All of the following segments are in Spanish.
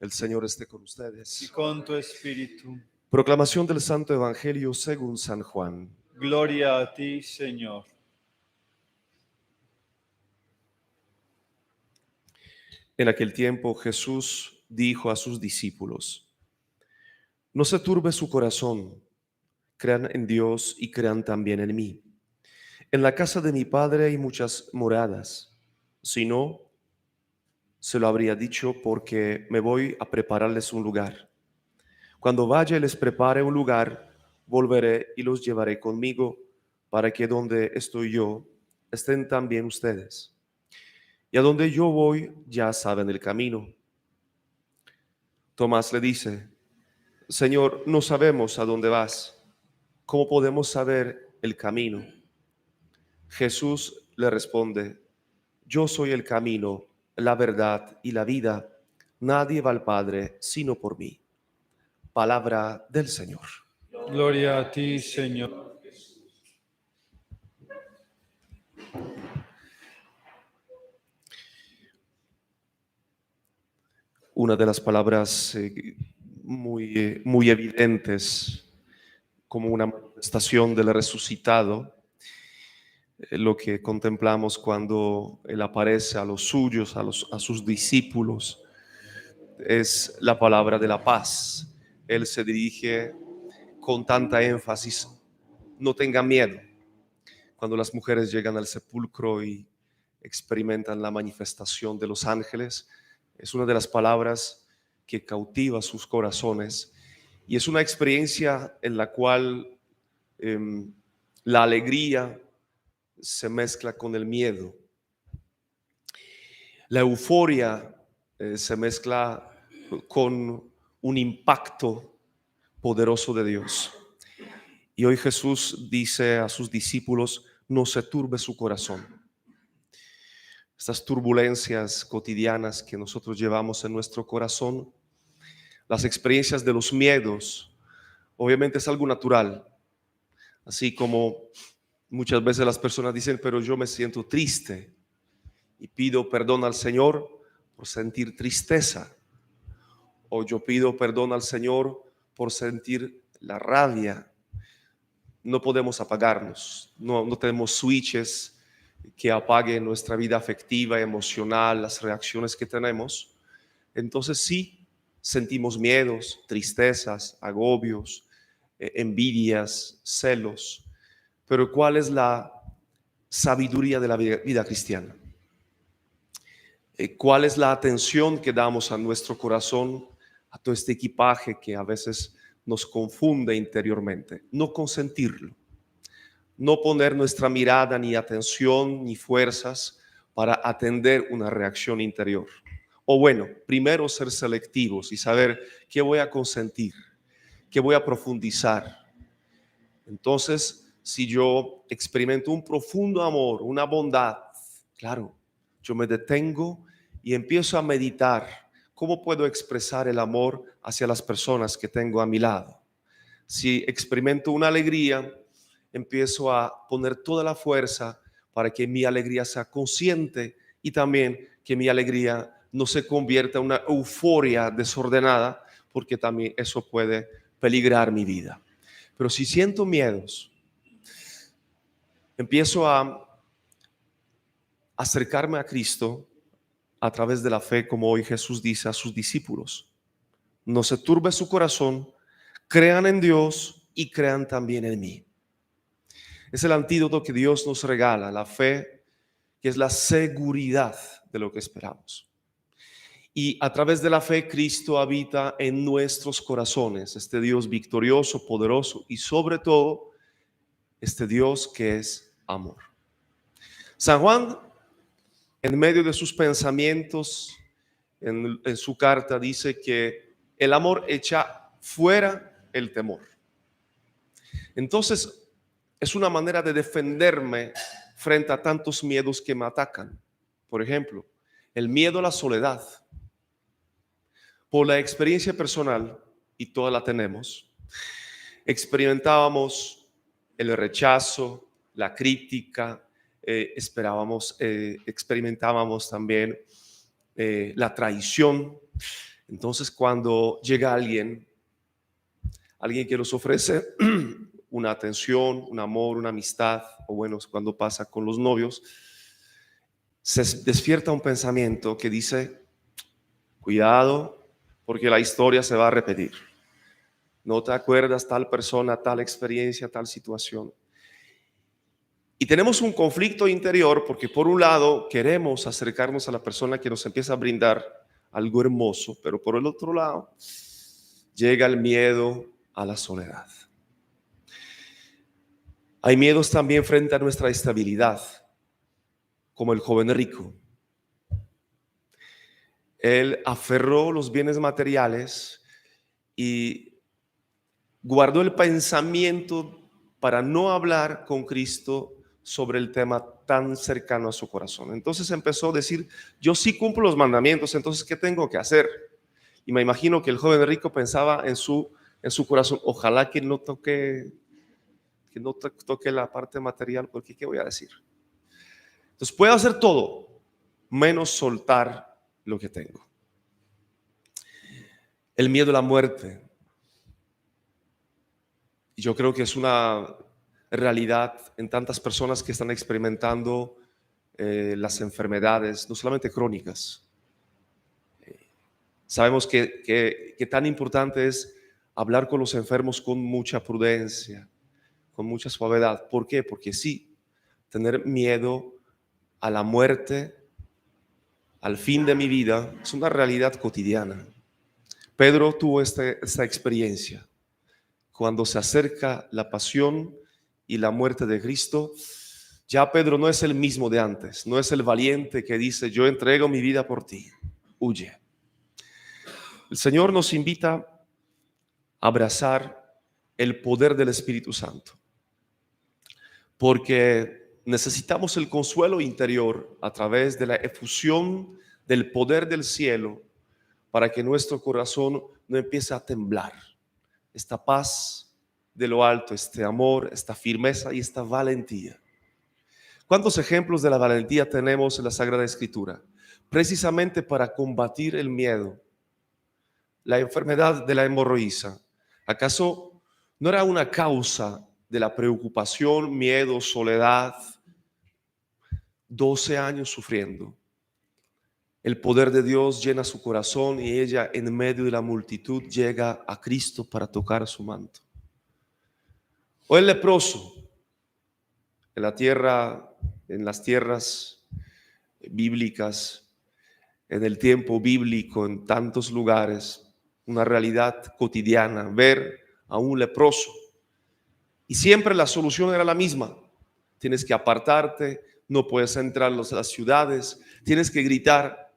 El Señor esté con y ustedes. con tu espíritu. Proclamación del Santo Evangelio según San Juan. Gloria a ti, Señor. En aquel tiempo Jesús dijo a sus discípulos: No se turbe su corazón, crean en Dios y crean también en mí. En la casa de mi Padre hay muchas moradas, si no, se lo habría dicho, porque me voy a prepararles un lugar. Cuando vaya y les prepare un lugar, volveré y los llevaré conmigo, para que donde estoy yo, estén también ustedes. Y a donde yo voy, ya saben el camino. Tomás le dice: Señor, no sabemos a dónde vas. ¿Cómo podemos saber el camino? Jesús le responde: Yo soy el camino, la verdad y la vida. Nadie va al Padre sino por mí. Palabra del Señor. Gloria a ti, Señor. Una de las palabras muy evidentes como una manifestación del resucitado, lo que contemplamos cuando Él aparece a los suyos, a sus discípulos, es la palabra de la paz. Él se dirige con tanta énfasis: no tengan miedo. Cuando las mujeres llegan al sepulcro y experimentan la manifestación de los ángeles, es una de las palabras que cautiva sus corazones, y es una experiencia en la cual la alegría se mezcla con el miedo. La euforia se mezcla con un impacto poderoso de Dios. Y hoy Jesús dice a sus discípulos: no se turbe su corazón. Estas turbulencias cotidianas que nosotros llevamos en nuestro corazón, las experiencias de los miedos, obviamente es algo natural. Así como muchas veces las personas dicen: pero yo me siento triste y pido perdón al Señor por sentir tristeza. O yo pido perdón al Señor por sentir la rabia. No podemos apagarnos, no tenemos switches que apaguen nuestra vida afectiva, emocional, las reacciones que tenemos. Entonces sí, sentimos miedos, tristezas, agobios, envidias, celos. Pero ¿cuál es la sabiduría de la vida cristiana? ¿Cuál es la atención que damos a nuestro corazón, a todo este equipaje que a veces nos confunde interiormente? No consentirlo, no poner nuestra mirada, ni atención, ni fuerzas para atender una reacción interior. O bueno, primero ser selectivos y saber qué voy a consentir, qué voy a profundizar. Entonces, si yo experimento un profundo amor, una bondad, claro, yo me detengo y empiezo a meditar cómo puedo expresar el amor hacia las personas que tengo a mi lado. Si experimento una alegría, empiezo a poner toda la fuerza para que mi alegría sea consciente, y también que mi alegría no se convierta en una euforia desordenada, porque también eso puede peligrar mi vida. Pero si siento miedos, empiezo a acercarme a Cristo a través de la fe, como hoy Jesús dice a sus discípulos: no se turbe su corazón, crean en Dios y crean también en mí. Es el antídoto que Dios nos regala, la fe, que es la seguridad de lo que esperamos. Y a través de la fe, Cristo habita en nuestros corazones, este Dios victorioso, poderoso y sobre todo, este Dios que es amor. San Juan, en medio de sus pensamientos, en su carta, dice que el amor echa fuera el temor. Entonces, es una manera de defenderme frente a tantos miedos que me atacan. Por ejemplo, el miedo a la soledad. Por la experiencia personal, y toda la tenemos, experimentábamos el rechazo, la crítica, experimentábamos también la traición. Entonces, cuando llega alguien que nos ofrece una atención, un amor, una amistad, o bueno, cuando pasa con los novios, se despierta un pensamiento que dice, cuidado, porque la historia se va a repetir. No te acuerdas tal persona, tal experiencia, tal situación. Y tenemos un conflicto interior porque por un lado queremos acercarnos a la persona que nos empieza a brindar algo hermoso, pero por el otro lado llega el miedo a la soledad. Hay miedos también frente a nuestra estabilidad, como el joven rico. Él aferró los bienes materiales y guardó el pensamiento para no hablar con Cristo sobre el tema tan cercano a su corazón. Entonces empezó a decir, yo sí cumplo los mandamientos, entonces ¿qué tengo que hacer? Y me imagino que el joven rico pensaba en su corazón, ojalá que no toque la parte material, porque ¿qué voy a decir? Entonces puedo hacer todo, menos soltar lo que tengo. El miedo a la muerte. Y yo creo que es una realidad en tantas personas que están experimentando las enfermedades, no solamente crónicas. Sabemos que tan importante es hablar con los enfermos con mucha prudencia, con mucha suavidad. ¿Por qué? Porque sí, tener miedo a la muerte, al fin de mi vida, es una realidad cotidiana. Pedro tuvo esta experiencia. Cuando se acerca la pasión y la muerte de Cristo, ya Pedro no es el mismo de antes, no es el valiente que dice, yo entrego mi vida por ti, huye. El Señor nos invita a abrazar el poder del Espíritu Santo, porque necesitamos el consuelo interior a través de la efusión del poder del cielo para que nuestro corazón no empiece a temblar. Esta paz de lo alto, este amor, esta firmeza y esta valentía. ¿Cuántos ejemplos de la valentía tenemos en la Sagrada Escritura? Precisamente para combatir el miedo, la enfermedad de la hemorroísa. ¿Acaso no era una causa de la preocupación, miedo, soledad? 12 años sufriendo. El poder de Dios llena su corazón y ella en medio de la multitud llega a Cristo para tocar su manto. O el leproso en la tierra, en las tierras bíblicas, en el tiempo bíblico, en tantos lugares, una realidad cotidiana, ver a un leproso. Y siempre la solución era la misma. Tienes que apartarte, no puedes entrar a las ciudades, tienes que gritar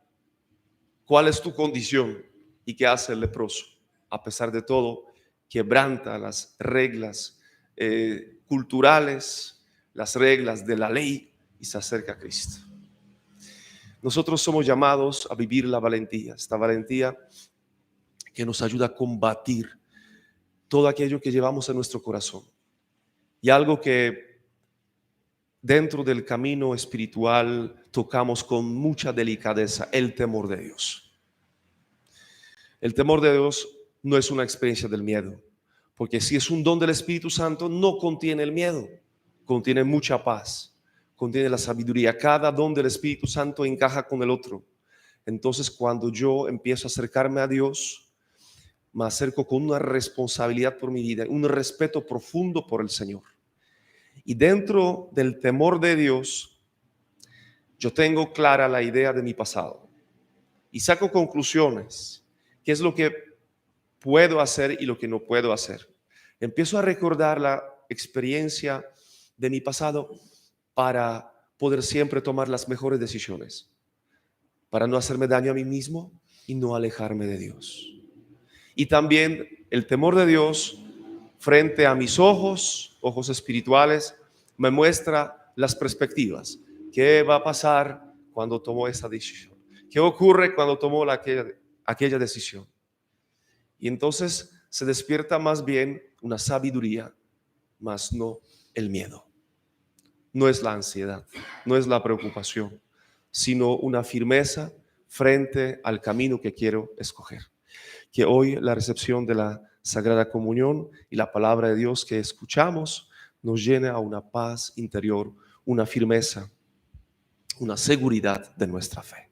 cuál es tu condición. ¿Y qué hace el leproso? A pesar de todo, quebranta las reglas culturales, las reglas de la ley y se acerca a Cristo. Nosotros somos llamados a vivir la valentía, esta valentía que nos ayuda a combatir todo aquello que llevamos en nuestro corazón. Y algo que dentro del camino espiritual tocamos con mucha delicadeza, el temor de Dios. El temor de Dios no es una experiencia del miedo, porque si es un don del Espíritu Santo, no contiene el miedo, contiene mucha paz, contiene la sabiduría. Cada don del Espíritu Santo encaja con el otro. Entonces, cuando yo empiezo a acercarme a Dios, me acerco con una responsabilidad por mi vida, un respeto profundo por el Señor. Y dentro del temor de Dios, yo tengo clara la idea de mi pasado y saco conclusiones. ¿Qué es lo que puedo hacer y lo que no puedo hacer? Empiezo a recordar la experiencia de mi pasado para poder siempre tomar las mejores decisiones, para no hacerme daño a mí mismo y no alejarme de Dios. Y también el temor de Dios frente a mis ojos espirituales, me muestra las perspectivas. ¿Qué va a pasar cuando tomo esa decisión? ¿Qué ocurre cuando tomo aquella decisión? Y entonces se despierta más bien una sabiduría, más no el miedo. No es la ansiedad, no es la preocupación, sino una firmeza frente al camino que quiero escoger. Que hoy la recepción de la Sagrada Comunión y la palabra de Dios que escuchamos nos llene a una paz interior, una firmeza, una seguridad de nuestra fe.